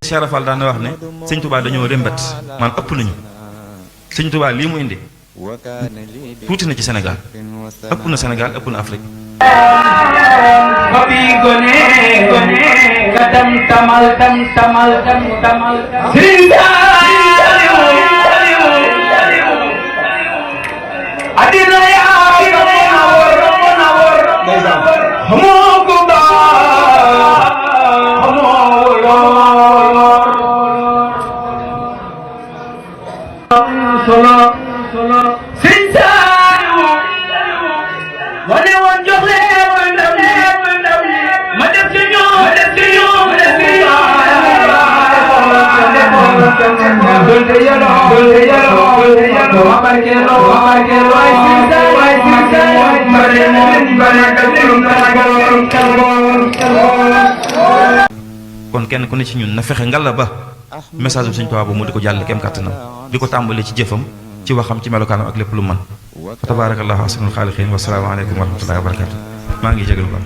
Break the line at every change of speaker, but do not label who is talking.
Cheikh Rafal daan na wax ne sëñ Touba dañoo rëmbat man ëpp nañu sëñ Touba lii mu indi tuuti na ci Sénégal ëpp na Sénégal ëpp na Afrique.
Babi gone gone kadam tamal tam tamal tam tamal adina ya solo solo sintaru wane won joxe ma def ci ñoom ma def ci ñoom ma def ci
kon kenn ku ne ci ñun na fexe ngalla ba message bu Sëñ Tuubaa bu mu di ko jàll kem kàttanam di ko tàmbalee ci jëfam ci waxam ci melokaanam ak lépp lu mën fa tabarakallahu ahsanul xaaliqiin wa salaamu aleykum wa rahmatullahi wa barakatu maa ngi jégalu ba